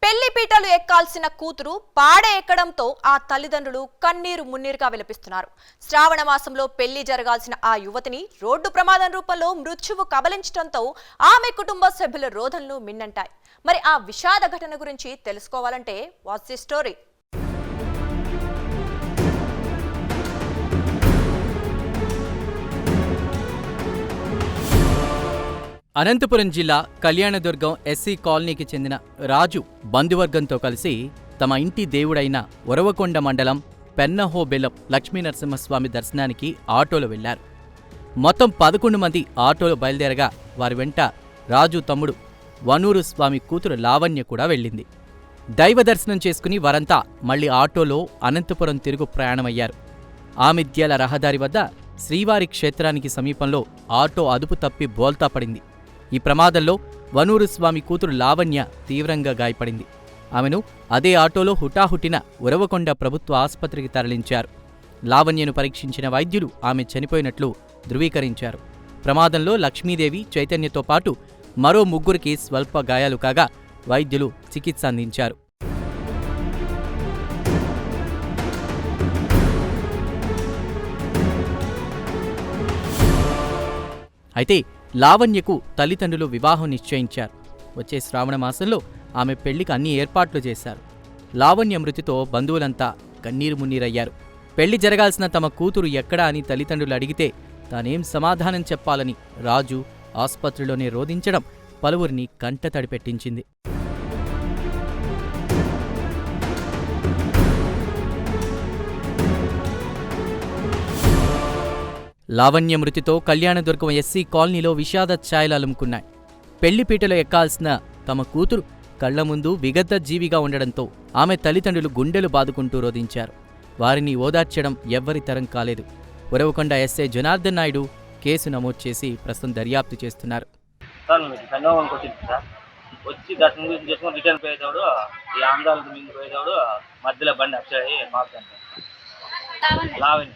పెళ్లి పీటలు ఎక్కాల్సిన కూతురు పాడ ఎక్కడంతో ఆ తల్లిదండ్రులు కన్నీరు మున్నీరుగా విలపిస్తున్నారు. శ్రావణ మాసంలో పెళ్లి జరగాల్సిన ఆ యువతిని రోడ్డు ప్రమాదం రూపంలో మృత్యువు కబలించడంతో ఆమె కుటుంబ సభ్యుల రోదనలు మిన్నంటాయి. మరి ఆ విషాద ఘటన గురించి తెలుసుకోవాలంటే వాట్స్ ది స్టోరీ? అనంతపురం జిల్లా కళ్యాణదుర్గం ఎస్సీ కాలనీకి చెందిన రాజు బంధువర్గంతో కలిసి తమ ఇంటి దేవుడైన ఉరవకొండ మండలం పెన్నహోబెల్లం లక్ష్మీనరసింహస్వామి దర్శనానికి ఆటోలో వెళ్లారు. మొత్తం 11 మంది ఆటోలో బయలుదేరగా వారి వెంట రాజు తమ్ముడు వనూరు స్వామి కూతురు లావణ్య కూడా వెళ్ళింది. దైవ దర్శనం చేసుకుని వారంతా మళ్లీ ఆటోలో అనంతపురం తిరుగు ప్రయాణమయ్యారు. ఆమిద్యాల రహదారి వద్ద శ్రీవారి క్షేత్రానికి సమీపంలో ఆటో అదుపు తప్పి బోల్తా పడింది. ఈ ప్రమాదంలో వనూరు స్వామి కూతురు లావణ్య తీవ్రంగా గాయపడింది. ఆమెను అదే ఆటోలో హుటాహుటిన ఉరవకొండ ప్రభుత్వ ఆసుపత్రికి తరలించారు. లావణ్యను పరీక్షించిన వైద్యులు ఆమె చనిపోయినట్లు ధృవీకరించారు. ప్రమాదంలో లక్ష్మీదేవి, చైతన్యతో పాటు మరో 3కి స్వల్ప గాయాలు కాగా వైద్యులు చికిత్స అందించారు. అయితే లావణ్యకు తల్లిదండ్రులు వివాహం నిశ్చయించారు. వచ్చే శ్రావణ మాసంలో ఆమె పెళ్లికి అన్ని ఏర్పాట్లు చేశారు. లావణ్య మృతితో బంధువులంతా కన్నీరు మున్నీరయ్యారు. పెళ్లి జరగాల్సిన తమ కూతురు ఎక్కడా అని తల్లిదండ్రులు అడిగితే తానేం సమాధానం చెప్పాలని రాజు ఆసుపత్రిలోనే రోధించడం పలువురిని కంటతడి పెట్టించింది. లావణ్య మృతితో కళ్యాణదుర్గం ఎస్సీ కాలనీలో విషాద ఛాయలు అలుముకున్నాయి. పెళ్లిపీటలో ఎక్కాల్సిన తమ కూతురు కళ్ల ముందు విగత జీవిగా ఉండడంతో ఆమె తల్లిదండ్రులు గుండెలు బాదుకుంటూ రోధించారు. వారిని ఓదార్చడం ఎవ్వరి తరం కాలేదు. ఉరవకొండ ఎస్ఐ జనార్దన్ నాయుడు కేసు నమోదు చేసి ప్రస్తుతం దర్యాప్తు చేస్తున్నారు. వచ్చి దర్శనం గురించి చేసుకుని రిటర్న్ పోయేవాడు ఈ ఆంధ్రాలకు ముందు పోయేవాడు మధ్యలో బండి అక్షయ్ లావణ్య